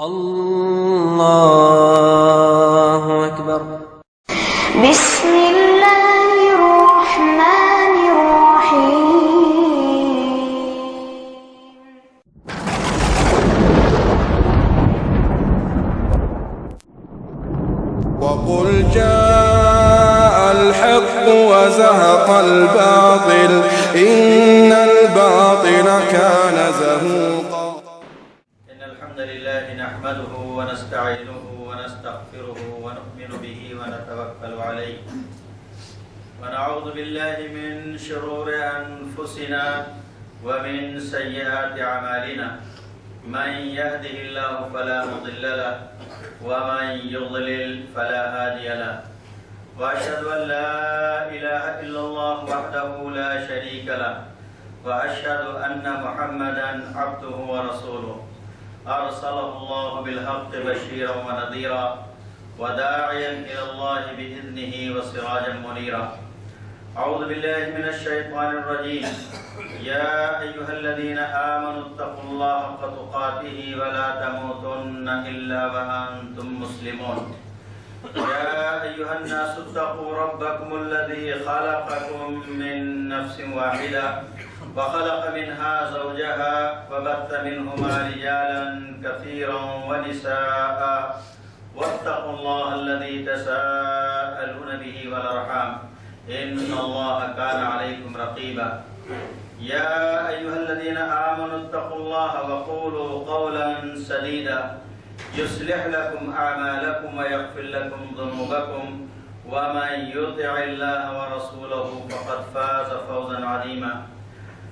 الله أكبر. بسم الله الرحمن الرحيم. وقل جاء الحق وزهق الباطل إن الباطل كان زهوقا. إن الحمد لله نحمده ونستعينه ونستغفره ونؤمن به ونتوكل عليه ونعوذ بالله من شرور أنفسنا ومن سيئات أعمالنا من يهده الله فلا مضل له ومن يضلل فلا هادي له وأشهد أن لا إله إلا الله وحده لا شريك له وأشهد أن محمدا عبده ورسوله أرسله الله بالحق بشيرا ونذيرا وداعيا إلى الله بإذنه وسراجا منيرا. أعوذ بالله من الشيطان الرجيم. يا أيها الذين آمنوا اتقوا الله حق تقاته ولا تموتن إلا وأنتم مسلمون. يا أيها الناس اتقوا ربكم الذي خلقكم من نفس واحدة وخلق منها زوجها وبث منهما رجالا كثيرا ونساء واتقوا الله الذي تساءلون به والأرحام إن الله كان عليكم رقيبا. يا أيها الذين آمنوا اتقوا الله وقولوا قولا سديدا يصلح لكم أعمالكم ويغفر لكم ذنوبكم ومن يطع الله ورسوله فقد فاز فوزا عظيما.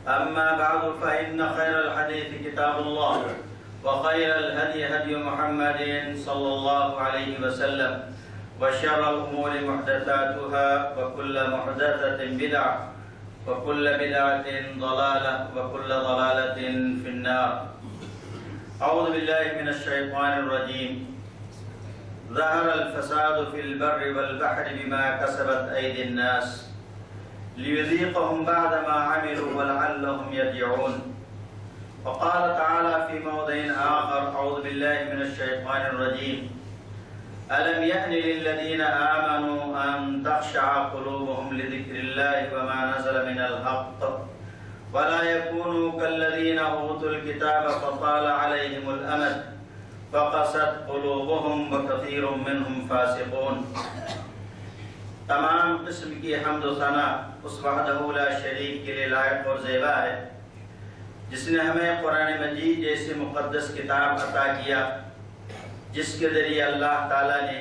أما بعد فإن خير الحديث كتاب الله وخير الهدي هدي محمد صلى الله عليه وسلم وشر الأمور محدثاتها وكل محدثة بدعة وكل بدعة ضلالة وكل ضلالة في النار. أعوذ بالله من الشيطان الرجيم. ظهر الفساد في البر والبحر بما كسبت أيدي الناس ليذيقهم بعد ما عملوا ولعلهم يرجعون. وقال تعالى في موضع آخر أعوذ بالله من الشيطان الرجيم. ألم يأن للذين آمنوا أن تخشع قلوبهم لذكر الله وما نزل من الحق ولا يكونوا كالذين أوتوا الكتاب فطال عليهم الأمد فقست قلوبهم وكثير منهم فاسقون. تمام قسم کی حمد و ثنا اس وحدہ لا شریک کے لیے لائق اور زیبا ہے جس نے ہمیں قرآن مجید جیسی مقدس کتاب عطا کیا جس کے ذریعے اللہ تعالیٰ نے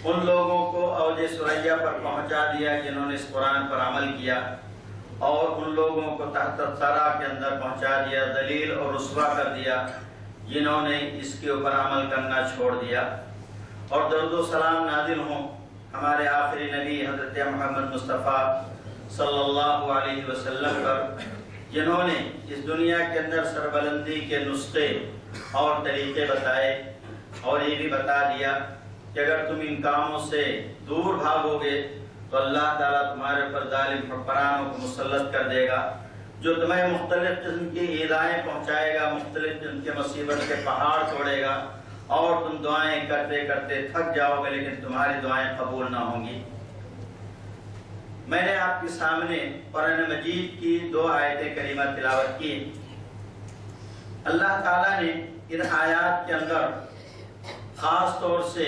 ان لوگوں کو اوج ثریا پر پہنچا دیا جنہوں نے اس قرآن پر عمل کیا اور ان لوگوں کو تحت ثرا کے اندر پہنچا دیا، ذلیل اور رسوا کر دیا جنہوں نے اس کے اوپر عمل کرنا چھوڑ دیا. اور درود و سلام نازل ہوں ہمارے آخری نبی حضرت محمد مصطفیٰ صلی اللہ علیہ وسلم پر جنہوں نے اس دنیا کے اندر سربلندی کے نسخے اور طریقے بتائے اور یہ بھی بتا دیا کہ اگر تم ان کاموں سے دور بھاگو گے تو اللہ تعالیٰ تمہارے پر ظالم حکمرانوں کو مسلط کر دے گا جو تمہیں مختلف قسم کی ایذائیں پہنچائے گا، مختلف قسم کے مصیبت کے پہاڑ توڑے گا اور تم دعائیں کرتے کرتے تھک جاؤ گے لیکن تمہاری دعائیں قبول نہ ہوں گی. میں نے آپ کے سامنے قرآن مجید کی 2 آیتیں کریمہ تلاوت کی. اللہ تعالیٰ نے ان آیات کے اندر خاص طور سے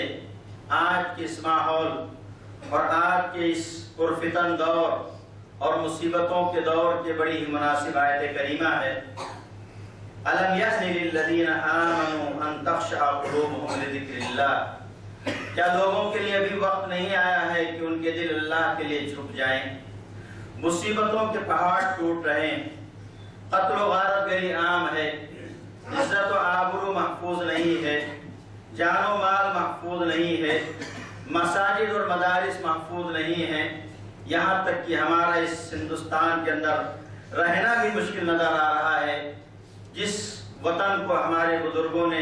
آج کے اس ماحول اور آج کے اس پرفتن دور اور مصیبتوں کے دور کے بڑی ہی مناسب آیت کریمہ ہے. أَلَمْ يَأْنِ لِلَّذِينَ آمَنُوا أَن تَخْشَعَ قُلُوبُهُمْ لِذِكْرِ اللَّهِ. کیا لوگوں کے لیے ابھی وقت نہیں آیا ہے کہ ان کے دل اللہ کے لیے جھک جائیں؟ مصیبتوں کے پہاڑ ٹوٹ رہے ہیں، قتل و غارت گری عام ہے، عزت و آبرو محفوظ نہیں ہے، جان و مال محفوظ نہیں ہے، مساجد اور مدارس محفوظ نہیں ہیں، یہاں تک کہ ہمارا اس ہندوستان کے اندر رہنا بھی مشکل نظر آ رہا ہے. جس وطن کو ہمارے بزرگوں نے،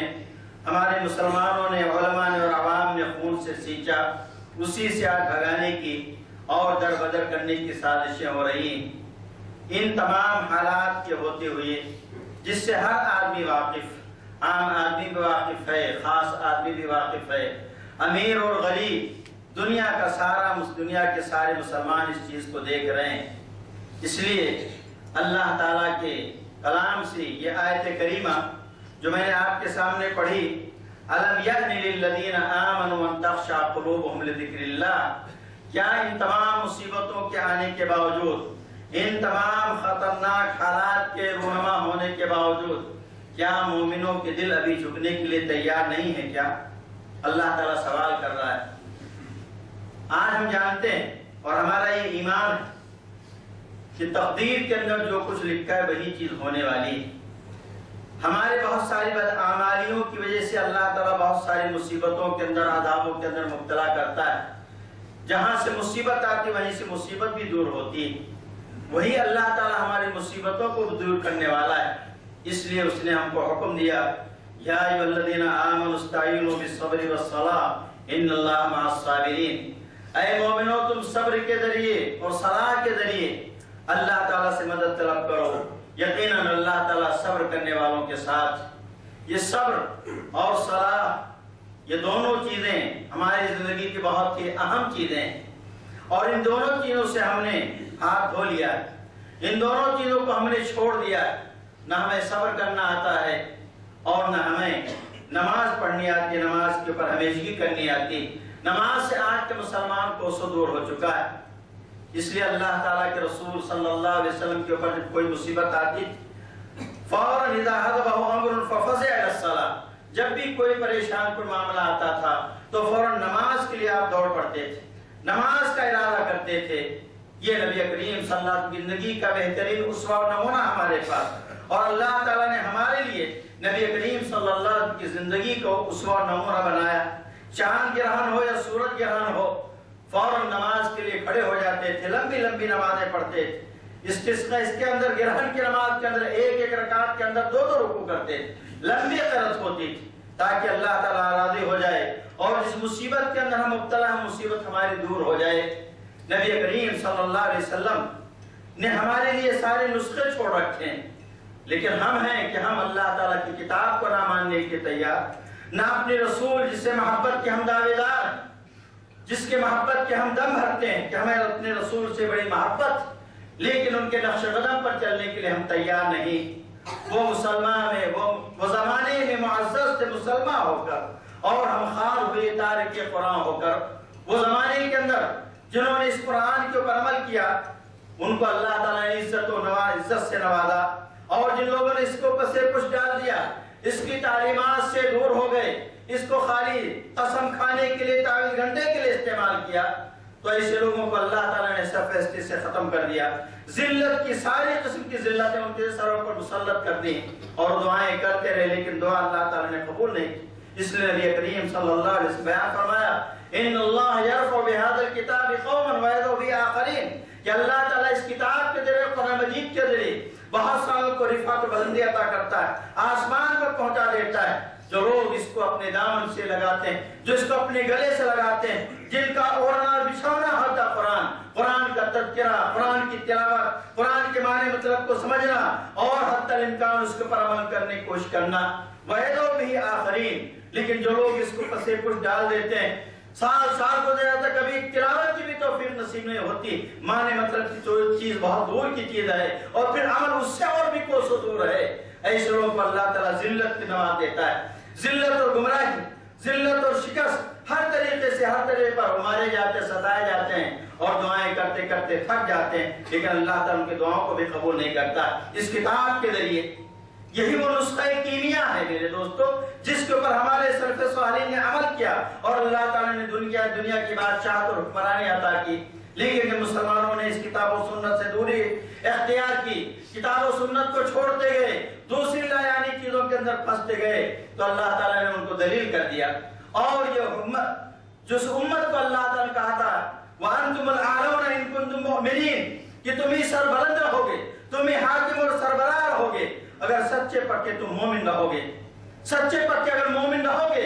ہمارے مسلمانوں نے، علماء نے اور عوام نے خون سے سینچا، اسی سے آگ بھگانے کی اور در بدر کرنے کی سازشیں ہو رہی ہیں. ان تمام حالات کے ہوتے ہوئے جس سے ہر آدمی واقف، عام آدمی بھی واقف ہے، خاص آدمی بھی واقف ہے، امیر اور غریب، دنیا کے سارے مسلمان اس چیز کو دیکھ رہے ہیں۔ اس لیے اللہ تعالیٰ کے کلام سے یہ آیت کریمہ جو میں نے آپ کے سامنے پڑھی، أَلَمْ يَأْنِ لِلَّذِينَ آمَنُوا أَن تَخْشَعَ قُلُوبُهُمْ لِذِكْرِ اللَّهِ، کیا ان تمام مصیبتوں کے آنے کے باوجود، ان تمام خطرناک حالات کے رونما ہونے کے باوجود، کیا مومنوں کے دل ابھی جھکنے کے لیے تیار نہیں ہے کیا؟ اللہ تعالیٰ سوال کر رہا ہے۔ آج ہم جانتے ہیں اور ہمارا یہ ایمان ہے کہ تقدیر کے اندر جو کچھ لکھا ہے وہی چیز ہونے والی ہے۔ ہمارے بہت ساری بدعمالیوں کی وجہ سے اللہ تعالیٰ بہت ساری مصیبتوں کے اندر، عذابوں کے اندر مبتلا کرتا ہے۔ جہاں سے مصیبت آتی وہیں سے مصیبت بھی دور ہوتی ہے۔ وہی اللہ تعالیٰ ہماری مصیبتوں کو دور کرنے والا ہے۔ اس لیے اس نے ہم کو حکم دیا، یا ایھا الذین آمنوا استعینوا بالصبر والصلاۃ ان اللہ مع الصابرین، اے مومنو تم صبر کے ذریعے اور صلاح کے ذریعے اللہ تعالیٰ سے مدد طلب کرو، یقیناً اللہ تعالیٰ صبر کرنے والوں کے ساتھ۔ یہ صبر اور صلاح، یہ دونوں چیزیں ہماری زندگی کی بہت ہی اہم چیزیں ہیں، اور ان دونوں چیزوں سے ہم نے ہاتھ دھو لیا ہے، ان دونوں چیزوں کو ہم نے چھوڑ دیا ہے۔ نہ ہمیں صبر کرنا آتا ہے اور نہ ہمیں نماز پڑھنی آتی ہے، نماز کے اوپر ہمیشگی کرنی آتی۔ نماز سے آج کے مسلمان کوسوں دور ہو چکا ہے۔ اس لیے اللہ تعالیٰ کے رسول صلی اللہ علیہ وسلم کے اوپر جب کوئی مصیبت آتی فوراً اذا حضبہ امر ففزع الی الصلاۃ، جب بھی کوئی پریشان کوئی معاملہ آتا تھا تو فوراً نماز کے لیے آپ دوڑ پڑتے تھے، نماز کا ارادہ کرتے تھے۔ یہ نبی کریم صلی اللہ علیہ وسلم کی زندگی کا بہترین اسوہ و نمونہ ہمارے پاس، اور اللہ تعالیٰ نے ہمارے لیے نبی کریم صلی اللہ علیہ وسلم کی زندگی کو اسوہ و نمونہ بنایا۔ چاند گرہن ہو یا سورج گرہن ہو، فوراً نماز کے لیے کھڑے ہو جاتے تھے، لمبی لمبی نمازیں پڑھتے تھے۔ استسقاء اس کے اندر، گرہن کی نماز کے اندر ایک ایک رکعت کے اندر دو دو رکوع کرتے تھے، لمبی قرات ہوتی تھی تاکہ اللہ تعالیٰ راضی ہو جائے اور جس مصیبت کے اندر ہم مبتلا ہیں مصیبت ہماری دور ہو جائے۔ نبی کریم صلی اللہ علیہ وسلم نے ہمارے لیے سارے نسخے چھوڑ رکھے ہیں، لیکن ہم ہیں کہ ہم اللہ تعالیٰ کی کتاب کو نہ ماننے کے تیار، نہ اپنے رسول جس سے محبت کے ہم دعوے دار ہیں، جس کے محبت کے ہم دم بھرتے ہیں کہ ہمیں اپنے رسول سے بڑی محبت، لیکن ان کے نقش قدم پر چلنے کے لیے ہم تیار نہیں۔ وہ مسلمان ہے، وہ زمانے میں معزز تھے مسلمان ہو کر، اور ہم خار ہوئے تارک قرآن ہو کر۔ وہ زمانے کے اندر جنہوں نے اس قرآن کے اوپر عمل کیا ان کو اللہ تعالیٰ نے عزت سے نوازا، اور جن لوگوں نے اس کو پس پش ڈال دیا، اس کی تعلیمات سے دور ہو گئے، اس کو خالی قسم کھانے کے لیے، تعویذ گھنٹے کے لیے استعمال کیا، تو ایسے لوگوں کو اللہ تعالیٰ نے سرفرستی سے ختم کر دیا۔ ذلت کی ساری قسم کی ذلتیں ان کے سروں پر مسلط کر دی، اور دعائیں کرتے رہے لیکن دعا اللہ تعالیٰ نے قبول نہیں کی۔ اس لیے نبی کریم صلی اللہ علیہ وسلم بیان فرمایا، ان اللہ یرفع بہذا الکتاب قوما ویضع بہ آخرین، کہ اللہ تعالیٰ اس کتاب کے ذریعے، قرآن مجید کے ذریعے بہت ساروں کو رفعت و بلندی عطا کرتا ہے، آسمان پر پہنچا دیتا ہے۔ جو لوگ اس کو اپنے دامن سے لگاتے ہیں، جو اس کو اپنے گلے سے لگاتے ہیں، جن کا اوڑھنا اور بچھونا ہوتا قرآن، قرآن کا تذکرہ، قرآن کی تلاوت، قرآن کے معنی مطلب کو سمجھنا اور حتی الامکان اس کے پر عمل کرنے کی کوشش کرنا، وَيَدْعُ بِهِ آخَرِينَ، لیکن جو لوگ اس کو پسے پش ڈال دیتے ہیں، سال گزر جاتا، کبھی تلاوت کی بھی توفیق نصیب نہیں ہوتی، معنی مطلب کی چیز بہت دور کی چیز ہے، اور پھر عمل اس سے اور بھی کوسوں دور ہے، ایسے لوگوں کو اللہ تعالیٰ ذلت کی نواز دیتا ہے۔ ذلت اور گمراہی، ذلت اور شکست، ہر طریقے سے ہر طریقے پر مارے جاتے، ستائے جاتے ہیں، اور دعائیں کرتے کرتے تھک جاتے ہیں، لیکن اللہ تعالیٰ ان کی دعاؤں کو بھی قبول نہیں کرتا۔ اس کتاب کے ذریعے یہی وہ نسخہ کیمیا ہے میرے دوستو، جس کے اوپر ہمارے سلف صالحین نے عمل کیا، اور اللہ تعالیٰ نے دنیا کی بادشاہت اور حکمرانی عطا کی۔ لیکن جب مسلمانوں نے اس کتاب و سنت سے دوری اختیار کی، کتاب و سنت کو چھوڑتے گئے، دوسری لایانی چیزوں کے اندر پھنستے گئے، تو اللہ تعالیٰ نے ان کو دلیل کر دیا۔ اور یہ امت، جس امت کو اللہ تعالیٰ نے کہا تھا وَأَنْتُمُ الْأَعْلَوْنَ إِن كُنتُم مُؤْمِنِينَ، کہ تم ہی سربلند رہو گے، تم ہی حاکم اور سربراہ رہو گے اگر سچے پکے تم مومن رہو گے۔ سچے پکے اگر مومن رہو گے،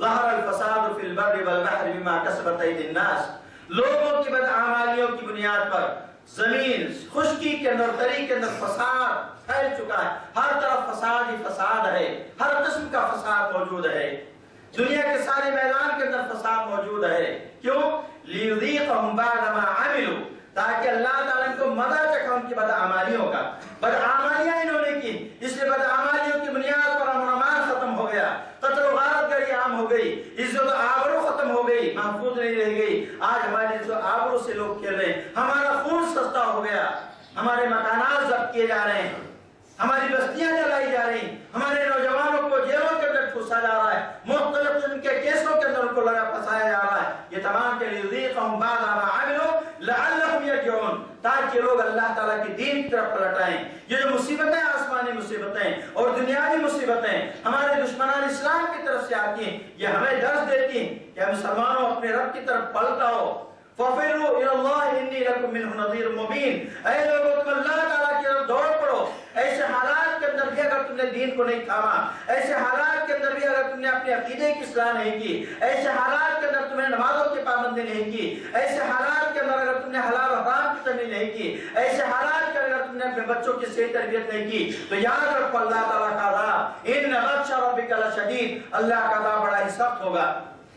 ظہر الفساد فی البر والبحر بما کسبت ایدی الناس، لوگوں کی بدعمالیوں کی بنیاد پر زمین خشکی کے اندر تری کے اندر فساد پھیل چکا ہے، ہر طرف فساد ہی فساد ہے، ہر قسم کا فساد موجود ہے، دنیا کے سارے میدان کے اندر فساد موجود ہے۔ کیوں؟ لیذیقہم بعد ما عملوا، تاکہ اللہ تعالیٰ ان کو مزہ چکھا ان کی بدعمالیوں کا۔ بدعمالیاں انہوں نے کی، اس لیے بدعمالیوں کی بنیاد پر امن و امان ختم ہو گیا، قتل و غارت گری عام ہو گئی، عزت و آبرو ختم ہو گئی، محفوظ نہیں رہ گئی۔ آج ہماری عزت و آبرو سے لوگ کھیل رہے ہیں، ہمارا خون سستا ہو گیا، ہمارے مکانات ضبط کیے جا رہے ہیں، ہماری بستیاں جلائی جا رہی ہیں، ہمارے نوجوانوں کو جیلوں کے اندر ٹھوسا جا رہا ہے، مختلف قسم کے کیسوں کے اندر ان کو لگا پھنسایا جا رہا ہے۔ یہ تمام کے لیذیقہم بعد ما عملوا لعلہم یرجعون، تاکہ لوگ اللہ تعالیٰ کی دین کی طرف پلٹائیں۔ یہ جو مصیبتیں آسمانی مصیبتیں اور دنیاوی مصیبتیں ہمارے دشمنان اسلام کی طرف سے آتی ہیں، یہ ہمیں درس دیتی ہیں کہ ہم مسلمانوں اپنے رب کی طرف پلٹ آؤ۔ فَفِرُّوا إِلَى اللَّهِ إِنِّي لَكُم مِّنْهُ نَذِيرٌ مُّبِينٌ، اے لوگوں تم اللہ تعالیٰ کی طرف دوڑ پڑو۔ ایسے حالات کے اندر بھی اگر تم نے دین کو نہیں تھاما، ایسے حالات کے اندر بھی اگر تم نے اپنے عقیدے کی اصلاح نہیں کی، ایسے حالات کے اندر تم نے نمازوں کی پابندی نہیں کی، ایسے حالات کے اندر اگر تم نے حلال و حرام کی تمیز نہیں کی، ایسے حالات کے اگر تم نے اپنے بچوں کی صحیح تربیت نہیں کی، تو یاد رکھو اللہ تعالیٰ کا عذاب ان بطش ربک لشدید، اللہ کا عذاب بڑا ہی سخت ہوگا۔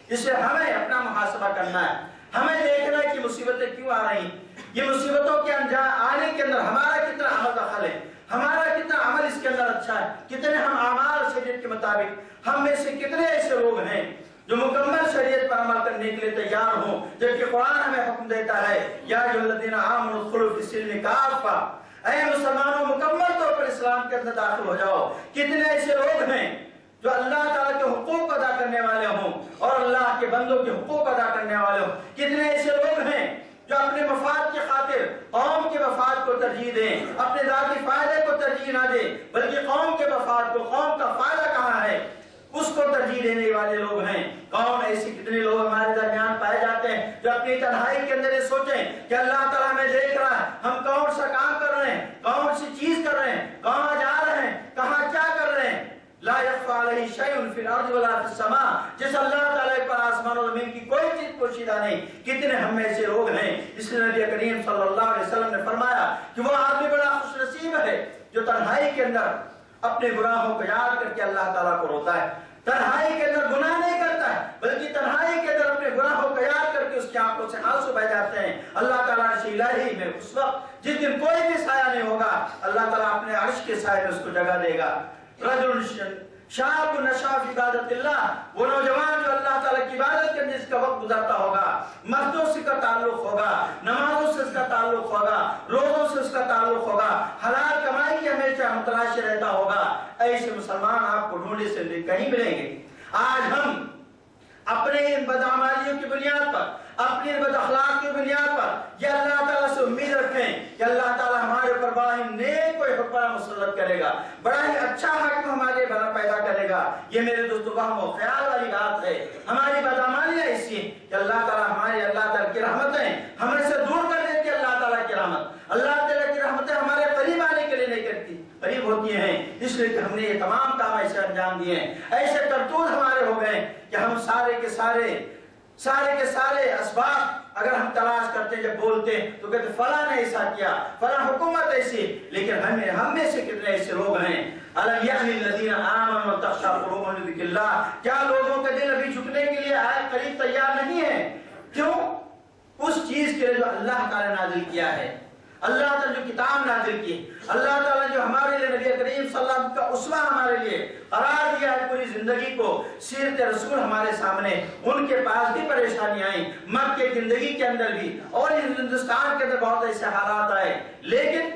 اس لیے ہمیں اپنا محاسبہ کرنا ہے، ہمیں دیکھنا ہے کہ مصیبتیں کیوں آ رہی ہیں، یہ مصیبتوں کے آنے کے اندر ہمارا کتنا عمل دخل ہے، ہمارا کتنا عمل اس کے اندر اچھا ہے، کتنے ہم اعمال شریعت کے مطابق، ہم میں سے کتنے ایسے لوگ ہیں جو مکمل شریعت پر عمل کرنے کے لیے تیار ہوں، جبکہ قرآن ہمیں حکم دیتا ہے یا ایھا الذین آمنوا ادخلوا فی السلم کافہ، اے مسلمانوں مکمل طور پر اسلام کے اندر داخل ہو جاؤ۔ کتنے ایسے لوگ ہیں جو اللہ تعالیٰ کے حقوق ادا کرنے والے ہوں اور اللہ کے بندوں کے حقوق ادا کرنے والے ہوں، کتنے ایسے لوگ ہیں جو اپنے مفاد کی خاطر قوم کے مفاد کو ترجیح دیں، اپنے ذاتی فائدے کو ترجیح نہ دیں، بلکہ قوم کے مفاد کو، قوم کا فائدہ کہاں ہے اس کو ترجیح دینے والے لوگ ہیں۔ کون ایسے کتنے لوگ ہمارے درمیان پائے جاتے ہیں جو اپنی تنہائی کے اندر یہ سوچیں کہ اللہ تعالیٰ ہمیں دیکھ رہا ہے، ہم کون سا کام کر رہے ہیں، کون سی چیز کر رہے ہیں، کہاں جا رہے ہیں، کہاں کیا کر رہے ہیں۔ لا يخفى عليه شيء في الارض ولا في السماء، جس اللہ تعالیٰ پر آسمان و زمین کی کوئی چیز پوشیدہ نہیں۔ کتنے ہم میں ایسے لوگ ہیں، اس لیے نبی کریم صلی اللہ علیہ وسلم نے فرمایا کہ وہ آدمی بڑا خوش نصیب ہے جو تنہائی کے اندر اپنے گناہوں کو یاد کر کے اللہ تعالیٰ کو روتا ہے، تنہائی کے اندر گناہ نہیں کرتا ہے بلکہ تنہائی کے اندر اپنے گناہوں کو یاد کر کے اس کی آنکھوں سے آنسو بہ جاتے ہیں۔ اللہ تعالیٰ عرش الہی میں اس وقت جس دن کوئی بھی سایہ نہیں ہوگا، اللہ تعالیٰ اپنے عرش کے سائے میں اس کو جگہ دے گا۔ رجل شاب نشا فی عبادت اللہ، وہ نوجوان جو اللہ تعالیٰ کی عبادت کرنے اس کا وقت گزارتا ہوگا، مردوں سے کا تعلق ہوگا، نمازوں سے اس کا تعلق ہوگا، روزوں سے اس کا تعلق ہوگا، حلال کمائی کی ہمیشہ متلاشی رہتا ہوگا، ایسے مسلمان آپ کو ڈھونڈے سے کہیں ملیں گے۔ آج ہم اپنے ان بدعمالیوں کی بنیاد پر، اپنی بد اخلاق کی بنیاد پر یہ اللہ تعالیٰ سے امید رکھیں کہ اللہ تعالیٰ ہمارے اوپر بڑا ہی نیک کوئی حکمراں مسلط کرے گا، بڑا ہی اچھا حکم ہمارے بنا پیدا کرے گا۔ یہ میرے دوستو وہم و خیال والی بات ہے۔ ہماری بدعمالیاں ایسی ہیں کہ اللہ تعالیٰ ہماری اللہ تعالیٰ کی رحمتیں ہمیں سے دور کر دیتی ہے۔ اللہ تعالیٰ کی رحمت، اللہ تعالیٰ کی رحمتیں ہمارے قریب آنے کے لیے نہیں کرتی، قریب ہوتی ہیں، اس لیے کہ ہم نے یہ تمام کام ایسے انجام دیے ہیں، ایسے کرتوت ہمارے ہو گئے کہ ہم سارے کے سارے اسباب اگر ہم تلاش کرتے جب بولتے تو کہتے فلاں نے ایسا کیا، فلاں حکومت ایسی، لیکن ہم میں سے کتنے ایسے لوگ ہیں الم یعن الذین آمنوا تخشع قلوبهم لذکر اللہ، کیا لوگوں کے دل ابھی جھکنے کے لیے آئے قریب تیار نہیں ہے؟ کیوں؟ اس چیز کے لیے جو اللہ تعالیٰ نے نازل کیا ہے، اللہ تعالیٰ جو کتاب نازل کی، اللہ تعالیٰ جو ہمارے لیے نبی کریم صلی اللہ علیہ وسلم کا اسوہ ہمارے لیے قرار دیا ہے پوری زندگی کو، سیرت رسول ہمارے سامنے، ان کے پاس بھی پریشانیاں آئیں، مکہ کی زندگی کے اندر بھی اور ہندوستان کے اندر بہت ایسے حالات آئے، لیکن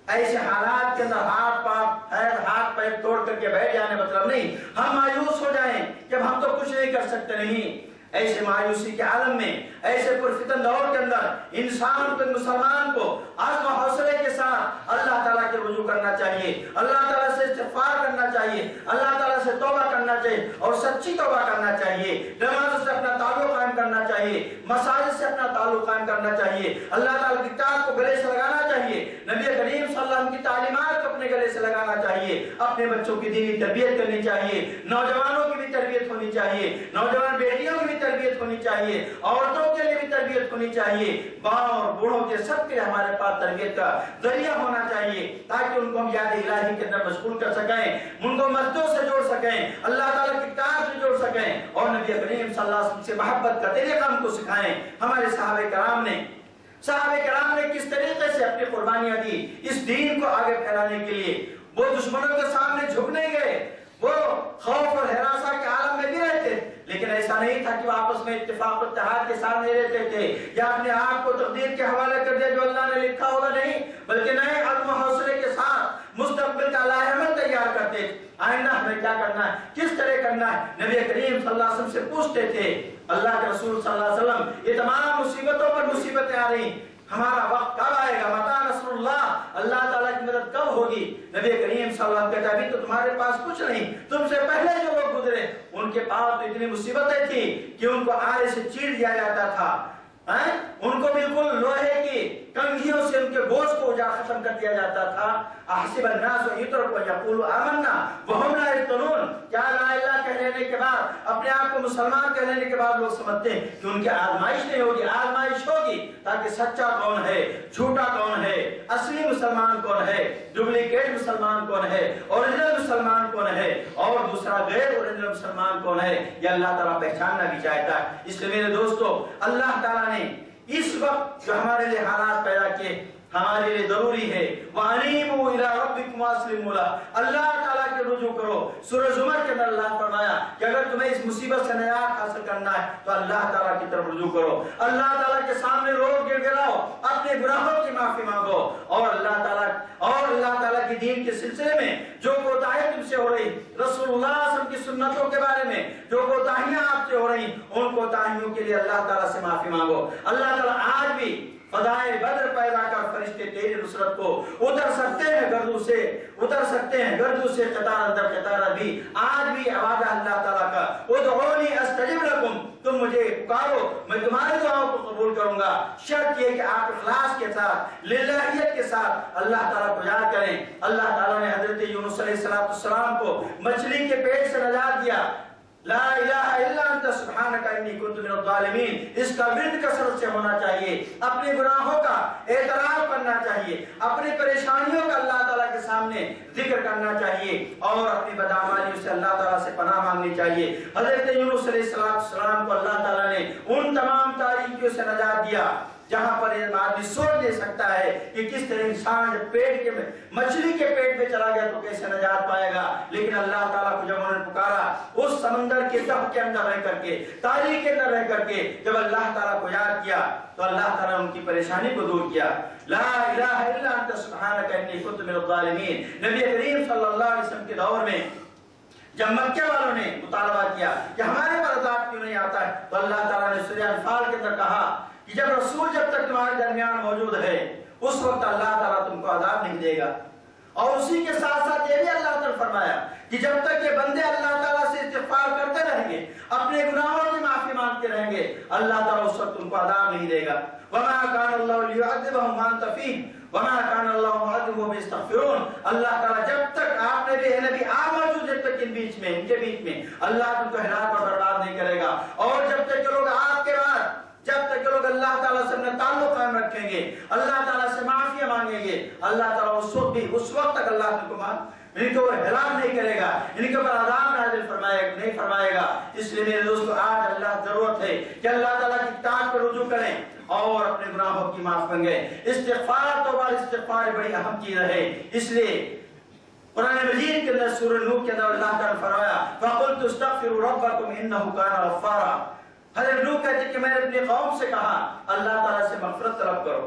ایسے حالات کے اندر ہاتھ پیر توڑ کر کے بیٹھ جانے مطلب نہیں ہم مایوس ہو جائیں کہ ہم تو کچھ نہیں کر سکتے، نہیں۔ ایسے مایوسی کے عالم میں، ایسے پرفتن دور کے اندر انسان کو، مسلمان کو عزم و حوصلے کے ساتھ اللہ تعالیٰ کے رجوع کرنا چاہیے، اللہ تعالیٰ سے استغفار کرنا چاہیے، اللہ تعالیٰ سے توبہ کرنا چاہیے اور سچی توبہ کرنا چاہیے، نمازوں سے اپنا تعلق قائم کرنا چاہیے، مساجد سے اپنا تعلق قائم کرنا چاہیے، اللہ تعالیٰ کی کتاب کو گلے سے لگانا چاہیے، نبی کریم صلی اللہ علیہ وسلم کی تعلیمات اپنے گلے سے لگانا چاہیے، اپنے بچوں کی دینی تربیت کرنی چاہیے، نوجوانوں کی بھی تربیت ہونی چاہیے، نوجوان بیٹیوں کی بھی تربیت ہونی چاہیے، عورتوں کے لیے بھی تربیت ہونی چاہیے، باؤں اور بوڑھوں کے سب کے ہمارے پاس تربیت کا ذریعہ ہونا چاہیے تاکہ ان کو ہم یاد الہی کے اندر مشغول کر سکیں، ان کو مسجدوں سے جوڑ سکیں، اللہ تعالیٰ کی کتاب سے جوڑ سکیں اور نبی کریم صلی اللہ علیہ وسلم سے محبت کا طریقہ ہم کو سکھائیں۔ ہمارے صحابہ کرام نے کس طریقے سے اپنی قربانیاں دی اس دین کو آگے پھیلانے کے لیے۔ وہ دشمنوں کے سامنے جھک نہیں گئے، وہ خوف اور ہراساں کے عالم میں بھی رہتے، لیکن ایسا نہیں تھا کہ وہ آپس میں اتفاق و اتحاد کے ساتھ نہیں رہتے تھے یا اپنے آپ کو تقدیر کے حوالے کر دیا جو اللہ نے لکھا ہوگا، نہیں، بلکہ نئے عزم و حوصلے کے ساتھ مستقبل کا لاہمل تیار کرتے تھے۔ آئندہ ہمیں کیا کرنا ہے، کس طرح کرنا ہے، نبی کریم صلی اللہ علیہ وسلم سے پوچھتے تھے۔ اللہ کے رسول صلی اللہ علیہ وسلم، یہ تمام مصیبتوں پر مصیبتیں آ رہی، ہمارا وقت کب آئے گا، متى نصر اللہ، اللہ تعالیٰ کی مدد کب ہوگی؟ نبی کریم صلی اللہ علیہ وسلم کہتا ہے ابھی تو تمہارے پاس کچھ نہیں، تم سے پہلے جو لوگ گزرے ان کے پاس تو اتنی مصیبتیں تھی کہ ان کو آرے سے چیر دیا جاتا تھا، ان کو بالکل لوہے کی کنگھیوں سے ان کے بوجھ کو ختم کر دیا جاتا تھا۔ احسب الناس ان یترکوا ان یقولوا آمنا وهم لا یفتنون، کیا لا الہ کہہ لینے کے بعد، اپنے آپ کو مسلمان کہہ لینے کے بعد لوگ سمجھتے ہیں کہ ان کی آزمائش نہیں ہوگی، آزمائش ہوگی تاکہ سچا کون ہے، جھوٹا کون ہے، اصلی مسلمان کون ہے، ڈپلیکیٹ مسلمان کون ہے، اوریجنل مسلمان کون ہے اور دوسرا غیر اوریجنل مسلمان کون ہے، یہ اللہ تعالیٰ پہچاننا بھی چاہتا ہے۔ اس لیے میرے دوستو، اللہ تعالیٰ نے اس وقت جو ہمارے لیے حالات پیدا کیے ہمارے لیے ضروری ہے، وَأَنِيبُوا إِلَىٰ رَبِّكُمْ وَأَسْلِمُوا لَهُ، اللہ تعالیٰ کے رجوع کرو۔ سورہ زمر کے اندر اللہ فرمایا کہ اگر تمہیں اس مصیبت سے نجات حاصل کرنا ہے تو اللہ تعالیٰ کی طرف رجوع کرو، اللہ تعالیٰ کے سامنے رو گر گراؤ، اپنے گناہوں کی معافی مانگو اور اللہ تعالیٰ کی دین کے سلسلے میں جو کوتاہی تم سے ہو رہی، رسول اللہ صلی اللہ علیہ وسلم کی سنتوں کے بارے میں جو کوتاہیاں آپ سے ہو رہی، ان کوتاہیوں کے لیے اللہ تعالیٰ سے معافی مانگو۔ اللہ تعالیٰ آج بھی فضائے بدر پیدا کر فرشتے تیری نصرت کو اتر سکتے ہیں گردوں سے قطار اندر قطار بھی، آج بھی آواز اللہ تعالیٰ کا ادعونی استجب لکم، تم مجھے پکارو میں تمہاری دعاؤں کو قبول کروں گا۔ شرط یہ کہ آپ اخلاص کے ساتھ، للہیت کے ساتھ اللہ تعالیٰ کو یاد کریں۔ اللہ تعالیٰ نے حضرت یونس علیہ السلام کو مچھلی کے پیٹ سے نجات دیا، لا الہ الا انت سبحانک انی کنت من الظالمین، اس کا ورد کثرت سے ہونا چاہیے، اپنے گناہوں کا اعتراف کرنا چاہیے، اپنی پریشانیوں کا اللہ تعالیٰ کے سامنے ذکر کرنا چاہیے اور اپنی بدعمالیوں سے اللہ تعالیٰ سے پناہ مانگنی چاہیے۔ حضرت یونس علیہ السلام کو اللہ تعالیٰ نے ان تمام تاریکیوں سے نجات دیا جہاں پر یہ آدمی سوچ نہیں سکتا ہے کہ کس طرح انسان جب مچھلی کے پیٹ میں چلا گیا تو کیسے نجات پائے گا، لیکن اللہ تعالیٰ کو جب انہوں نے پکارا اس سمندر کے تہ کے اندر رہ کر کے، تاریخ کے اندر رہ کر کے جب اللہ تعالیٰ کو یاد کیا تو اللہ تعالیٰ ان کی پریشانی کو دور کیا۔ لا الہ الا انت سبحانک انی کنت من الظالمین۔ نبی کریم صلی اللہ علیہ وسلم کے دور میں جب مکہ والوں نے مطالبہ کیا کہ ہمارے پر عذاب کیوں نہیں آتا ہے تو اللہ تعالیٰ نے سورہ انفال کے اندر کہا کہ جب رسول جب تک تمہارے درمیان موجود ہے اس وقت اللہ تعالیٰ تم کو عذاب نہیں دے گا، اور اسی کے ساتھ ساتھ یہ بھی اللہ تعالیٰ نے فرمایا کہ جب تک یہ بندے اللہ تعالیٰ سے استغفار کرتے رہیں گے، اپنے گناہوں کی معافی مانگتے رہیں گے، اللہ تعالیٰ اس وقت تم کو عذاب نہیں دے گا۔ وما كان الله ليعذبهم وانت فيهم وما كان الله معذبهم وهم يستغفرون۔ اللہ تعالیٰ جب تک آپ نے بھی نبی آپ موجود جب تک ان کے بیچ میں اللہ تم کو ہلاک اور برباد نہیں کرے گا، اور جب تک کہ لوگ آپ کے بعد جب تک کہ لوگ اللہ تعالیٰ سے اپنا تعلق قائم رکھیں گے، اللہ تعالیٰ سے معافی مانگیں گے، اللہ تعالیٰ اس وقت تک اللہ تم کو ان کو ہلاک نہیں کرے گا، ان کے اوپر عذاب نازل نہیں فرمائے گا۔ اس لیے میرے دوستو آج اللہ ضرورت ہے کہ اللہ تعالیٰ کی اطاعت پر رجوع کریں اور اپنے گناہوں کی معاف مانگیں۔ استغفار توبہ استغفار بڑی اہم چیز ہے، اس لیے قرآن مجید کے اندر سورہ نوح کے اندر اللہ تعالیٰ نے فرمایا فَقُلْتُ اسْتَغْفِرُوا رَبَّكُمْ إِنَّهُ كَانَ غَفَّارًا۔ حضرت نوح کہتے ہیں کہ میں نے اپنی قوم سے کہا اللہ تعالیٰ سے مغفرت طلب کرو،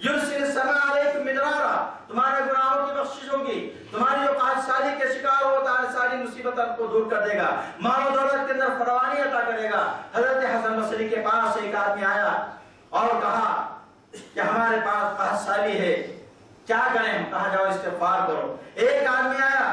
یرسل السماء علیکم مدرارا، تمہارے گناہوں کی بخشش ہوگی، تمہاری جو قحط سالی کے شکار ہو تعالیٰ ساری مصیبتوں کو دور کر دے گا، مال و دولت کے اندر فراوانی عطا کرے گا۔ حضرت حسن بصری کے پاس ایک آدمی آیا اور کہا کہ ہمارے پاس قحط سالی ہے، کیا کریں؟ ہم کہا جاؤ استغفار کرو۔ ایک آدمی آیا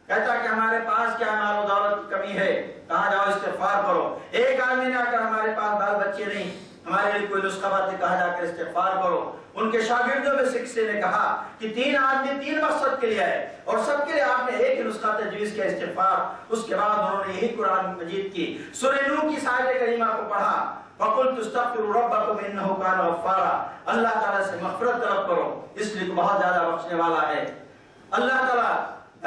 کہتا کہ ہمارے پاس کیا مال و دولت کی کمی ہے، کہا جاؤ استغفار کرو۔ ایک آدمی نے آ کر ہمارے پاس بال بچے نہیں، ہمارے لیے کوئی نسخہ باتیں کہا جا کر استغفار کرو. ان کے شاگردوں میں سے کسی نے کہا کہ 3 آدمی 3 مقصد کے لیے آئے اور سب کے لیے آپ نے ایک ہی نسخہ تجویز کیا، استغفار. اس کے بعد انہوں نے یہی قرآن مجید کی سورہ نوح کی آیت کریمہ کو پڑھا، فَقُلْتُ اسْتَغْفِرُوا رَبَّكُمْ إِنَّهُ كَانَ غَفَّارًا. اللہ تعالیٰ سے مغفرت طلب کرو، اس لیے بہت زیادہ بخشنے والا ہے. اللہ تعالیٰ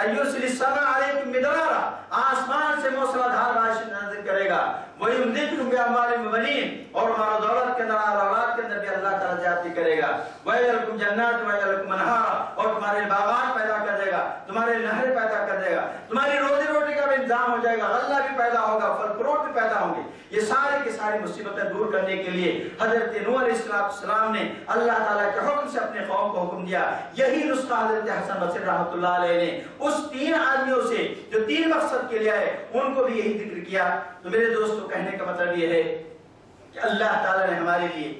یرسل السماء علیکم مدرارا، آسمان سے موسلا دھار بارش نازل کرے گا. وَيُمْدِدْكُمْ بِأَمْوَالٍ وَبَنِينَ، اور مال و دولت کے اندر اور اولاد کے اندر بھی اللہ تعالیٰ زیادتی کرے گا. وَيَجْعَلْ لَكُمْ جَنَّاتٍ وَيَجْعَلْ لَكُمْ أَنْهَارًا، اور تمہارے باغات پیدا کر دے گا، تمہارے نہریں پیدا کر دے گا، تمہاری روزی روٹی کا بھی انتظام ہو جائے گا، غلہ بھی پیدا ہوگا، پھل فروٹ بھی پیدا ہوں گے. یہ ساری کی ساری مصیبتیں دور کرنے کے لیے حضرت نوح علیہ السلام نے اللہ تعالیٰ کے حکم سے اپنے قوم کو حکم دیا. یہی نسخہ حضرت حسن بصری رحمۃ اللہ علیہ نے اس 3 آدمیوں سے جو 3 مقصد کے لیے آئے ان کو بھی یہی ذکر کیا. تو میرے دوستو، کہنے کا مطلب یہ ہے کہ اللہ تعالیٰ نے ہمارے لیے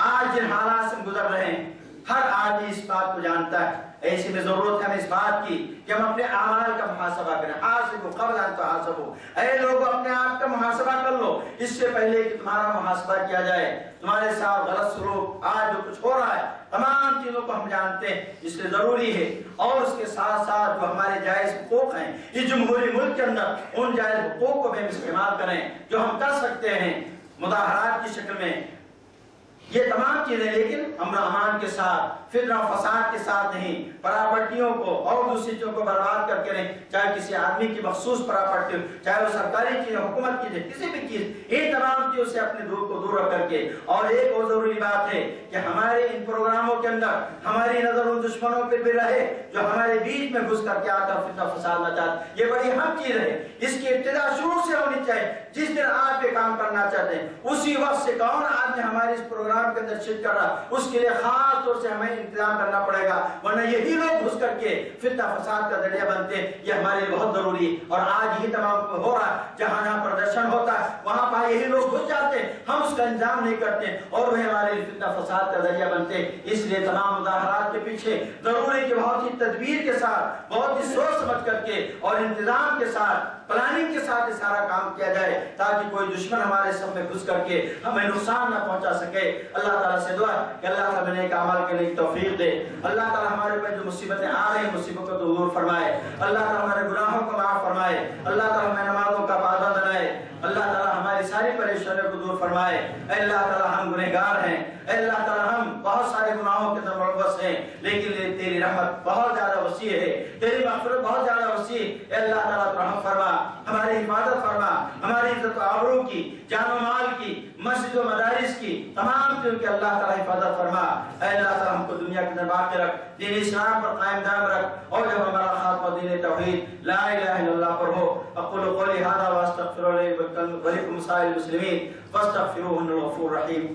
آج جن حالات سے گزر رہے ہیں، ہر آدمی اس بات کو جانتا ہے. ایسے میں ضرورت ہے ہمیں اس بات کی کہ ہم اپنے اعمال کا محاسبہ کریں. حاسبوا قبل ان تحاسبوا، اے لوگوں اپنے آپ کا محاسبہ کر لو اس سے پہلے کہ تمہارا محاسبہ کیا جائے. تمہارے ساتھ غلط سلوک، آج جو کچھ ہو رہا ہے، تمام چیزوں کو ہم جانتے ہیں، اس لیے ضروری ہے. اور اس کے ساتھ ساتھ جو ہمارے جائز حقوق ہیں اس جمہوری ملک کے اندر، ان جائز حقوق کو بھی ہم استعمال کریں جو ہم کر سکتے ہیں مظاہرات کی شکل میں. یہ تمام چیزیں لیکن امن و امان کے ساتھ، فتنہ و فساد کے ساتھ نہیں. پراپرٹیوں کو اور دوسری چیزوں کو برباد کر کے نہیں، چاہے کسی آدمی کی مخصوص پراپرٹی ہو، چاہے وہ سرکاری چیز، حکومت کی چیز، کسی بھی چیز، ان تمام چیزوں سے اپنے دور کو دور رکھ کر کے. اور ایک اور ضروری بات ہے کہ ہمارے ان پروگراموں کے اندر ہماری نظر ان دشمنوں پہ بھی رہے جو ہمارے بیچ میں گھس کر کے آ کر فتنہ فساد مچاتے. یہ بڑی اہم چیز ہے، اس کی ابتدا شروع سے ہونی چاہیے. جس دن آپ یہ کام کرنا چاہتے ہیں اسی وقت سے کون آدمی ہمارے اس پروگرام کے اندر شرکت کر رہا، اس کے لیے خاص طور سے ہمیں انتظام کرنا پڑے گا، ورنہ یہی لوگ گھس کر کے فتنہ فساد کا ذریعہ بنتے ہیں. یہ ہمارے لیے بہت ضروری ہے. اور آج یہ تمام ہو رہا ہے، جہاں جہاں پردرشن ہوتا ہے وہاں پر یہی لوگ گھس جاتے ہیں، ہم اس کا انتظام نہیں کرتے اور وہ ہمارے لیے فتنہ فساد کا ذریعہ بنتے ہیں. اس لیے تمام مظاہرات کے پیچھے ضروری کہ بہت ہی تدبیر کے ساتھ، بہت ہی سوچ سمجھ کر کے اور انتظام کے ساتھ، پلاننگ کے ساتھ یہ سارا کام کیا جائے تاکہ کوئی دشمن ہمارے سب میں گھس کر کے ہمیں نقصان نہ پہنچا سکے. اللہ تعالیٰ سے دعا کہ اللہ تعالیٰ نیک اعمال کے لیے توفیق دے. اللہ تعالیٰ ہمارے پر جو مصیبتیں آ رہی ہیں مصیبتوں کو دور فرمائے. اللہ تعالیٰ ہمارے گناہوں کو معاف فرمائے. اللہ تعالیٰ ہمیں نمازوں کا پابند بنائے. اللہ تعالیٰ ہماری ساری پریشانیوں کو دور فرمائے. اے اللہ تعالیٰ ہم گنہگار ہیں، اے اللہ تعالیٰ ہم بہت سارے گناہوں کے اندر ملوث ہیں، لیکن تیری رحمت بہت زیادہ وسیع ہے، تیری مغفرت بہت زیادہ وسیع ہے. اے اللہ تعالیٰ تو رحم فرما، ہماری حفاظت فرما، ہماری عزت و آبرو کی، جان و مال کی، مسجد و مدارس کی، تمام چیزوں کی اللہ تعالیٰ حفاظت فرما. اے اللہ تعالیٰ ہم کو دنیا کے اندر باقی رکھ، دین اسلام پر قائم دائم رکھ، اور جب ہمارا خاتمہ دین توحید لا الہ الا اللہ پر ہو. اقول قولی ھذا واستغفر لي ولکم سائر المسلمین فاستغفروه انه غفور رحیم.